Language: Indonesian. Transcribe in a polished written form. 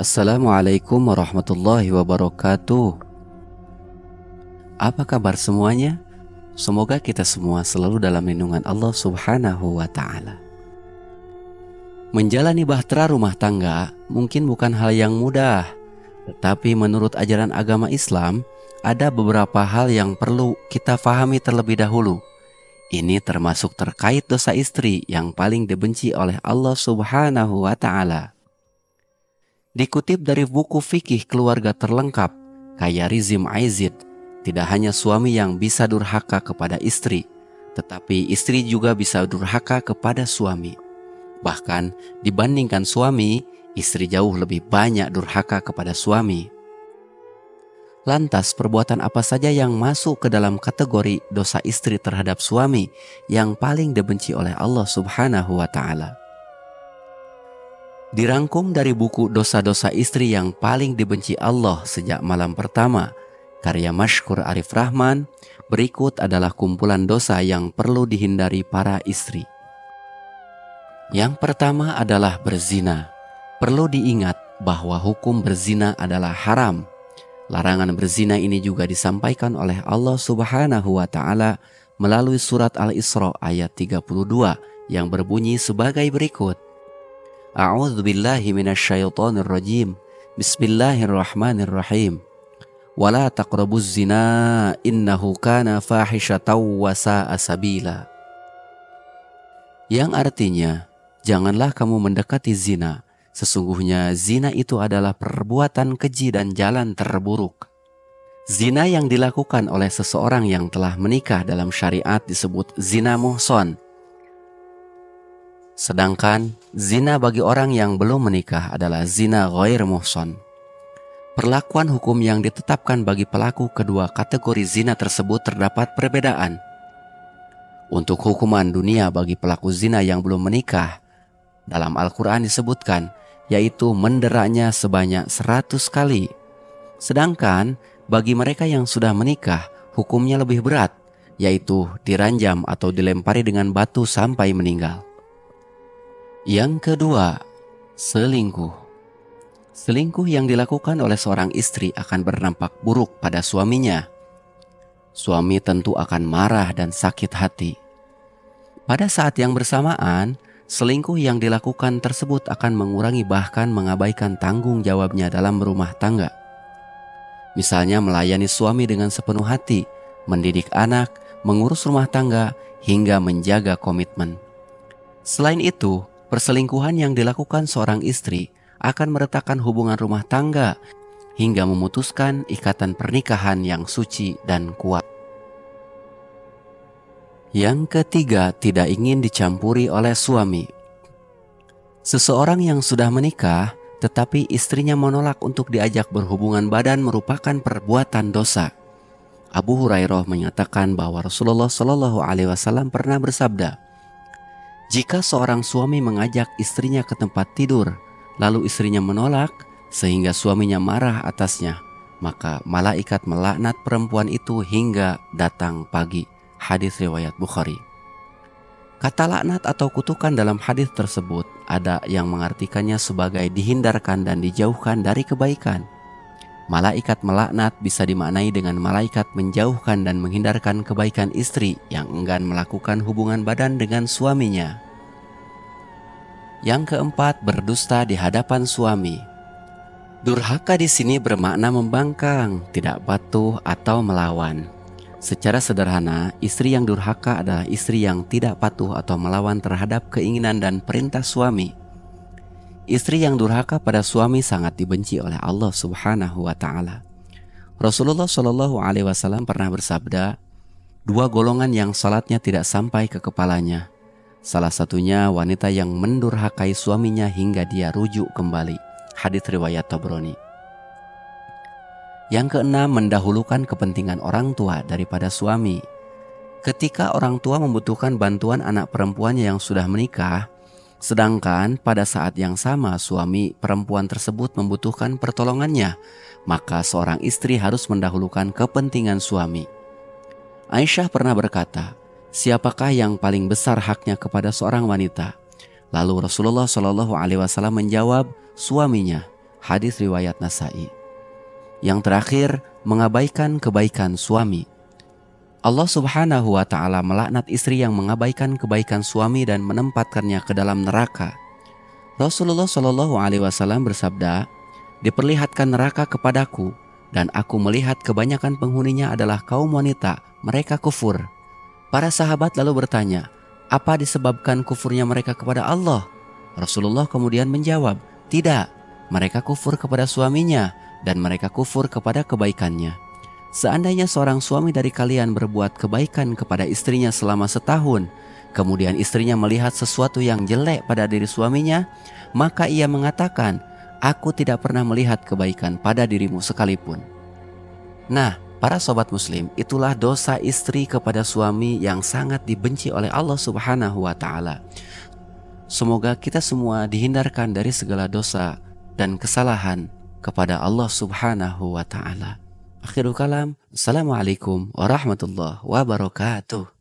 Assalamualaikum warahmatullahi wabarakatuh. Apa kabar semuanya? Semoga kita semua selalu dalam lindungan Allah Subhanahu wa Ta'ala. Menjalani bahtera rumah tangga mungkin bukan hal yang mudah, tetapi menurut ajaran agama Islam, ada beberapa hal yang perlu kita fahami terlebih dahulu. Ini termasuk terkait dosa istri yang paling dibenci oleh Allah Subhanahu wa Ta'ala. Dikutip dari buku fikih keluarga terlengkap, kayak Rizim Aizid, tidak hanya suami yang bisa durhaka kepada istri, tetapi istri juga bisa durhaka kepada suami. Bahkan dibandingkan suami, istri jauh lebih banyak durhaka kepada suami. Lantas perbuatan apa saja yang masuk ke dalam kategori dosa istri terhadap suami yang paling dibenci oleh Allah Subhanahu wa Ta'ala? Dirangkum dari buku Dosa-dosa Istri yang Paling Dibenci Allah Sejak Malam Pertama, karya Mashkur Arif Rahman, berikut adalah kumpulan dosa yang perlu dihindari para istri. Yang pertama adalah berzina. Perlu diingat bahwa hukum berzina adalah haram. Larangan berzina ini juga disampaikan oleh Allah Subhanahu wa Ta'ala melalui surat Al-Isra ayat 32 yang berbunyi sebagai berikut. A'udzu billahi minasyaitonir rajim. Bismillahirrahmanirrahim. Wala taqrabuz zina innahu kana fahisyatan wa sa'a sabila. Yang artinya, janganlah kamu mendekati zina. Sesungguhnya zina itu adalah perbuatan keji dan jalan terburuk. Zina yang dilakukan oleh seseorang yang telah menikah dalam syariat disebut zina muhsan. Sedangkan zina bagi orang yang belum menikah adalah zina ghair muhsan. Perlakuan hukum yang ditetapkan bagi pelaku kedua kategori zina tersebut terdapat perbedaan. Untuk hukuman dunia bagi pelaku zina yang belum menikah, dalam Al-Quran disebutkan, yaitu menderanya sebanyak 100 kali. Sedangkan bagi mereka yang sudah menikah, hukumnya lebih berat, yaitu diranjam atau dilempari dengan batu sampai meninggal. Yang kedua, selingkuh. Selingkuh yang dilakukan oleh seorang istri akan berdampak buruk pada suaminya. Suami tentu akan marah dan sakit hati. Pada saat yang bersamaan, selingkuh yang dilakukan tersebut akan mengurangi bahkan mengabaikan tanggung jawabnya dalam berumah tangga. Misalnya melayani suami dengan sepenuh hati, mendidik anak, mengurus rumah tangga, hingga menjaga komitmen. Selain itu, perselingkuhan yang dilakukan seorang istri akan meretakkan hubungan rumah tangga hingga memutuskan ikatan pernikahan yang suci dan kuat. Yang ketiga, tidak ingin dicampuri oleh suami. Seseorang yang sudah menikah tetapi istrinya menolak untuk diajak berhubungan badan merupakan perbuatan dosa. Abu Hurairah menyatakan bahwa Rasulullah SAW pernah bersabda, jika seorang suami mengajak istrinya ke tempat tidur, lalu istrinya menolak sehingga suaminya marah atasnya, maka malaikat melaknat perempuan itu hingga datang pagi. Hadis riwayat Bukhari. Kata laknat atau kutukan dalam hadis tersebut ada yang mengartikannya sebagai dihindarkan dan dijauhkan dari kebaikan. Malaikat melaknat bisa dimaknai dengan malaikat menjauhkan dan menghindarkan kebaikan istri yang enggan melakukan hubungan badan dengan suaminya. Yang keempat, berdusta di hadapan suami. Durhaka di sini bermakna membangkang, tidak patuh atau melawan. Secara sederhana, istri yang durhaka adalah istri yang tidak patuh atau melawan terhadap keinginan dan perintah suami. Istri yang durhaka pada suami sangat dibenci oleh Allah Subhanahu wa Ta'ala. Rasulullah SAW pernah bersabda, dua golongan yang salatnya tidak sampai ke kepalanya. Salah satunya wanita yang mendurhakai suaminya hingga dia rujuk kembali. Hadits riwayat Tabrani. Yang keenam, mendahulukan kepentingan orang tua daripada suami. Ketika orang tua membutuhkan bantuan anak perempuannya yang sudah menikah, sedangkan pada saat yang sama suami perempuan tersebut membutuhkan pertolongannya, maka seorang istri harus mendahulukan kepentingan suami. Aisyah pernah berkata, siapakah yang paling besar haknya kepada seorang wanita? Lalu Rasulullah SAW menjawab, suaminya. Hadis riwayat Nasai. Yang terakhir, mengabaikan kebaikan suami. Allah Subhanahu wa Ta'ala melaknat istri yang mengabaikan kebaikan suami dan menempatkannya ke dalam neraka. Rasulullah Shallallahu Alaihi Wasallam bersabda, "Diperlihatkan neraka kepadaku, dan aku melihat kebanyakan penghuninya adalah kaum wanita, mereka kufur." Para sahabat lalu bertanya, "Apa disebabkan kufurnya mereka kepada Allah?" Rasulullah kemudian menjawab, "Tidak, mereka kufur kepada suaminya dan mereka kufur kepada kebaikannya." Seandainya seorang suami dari kalian berbuat kebaikan kepada istrinya selama setahun, kemudian istrinya melihat sesuatu yang jelek pada diri suaminya, maka ia mengatakan, "Aku tidak pernah melihat kebaikan pada dirimu sekalipun." Nah, para sobat muslim, itulah dosa istri kepada suami yang sangat dibenci oleh Allah Subhanahu wa Ta'ala. Semoga kita semua dihindarkan dari segala dosa dan kesalahan kepada Allah Subhanahu wa Ta'ala. Akhirul kalam, Assalamualaikum warahmatullahi wabarakatuh.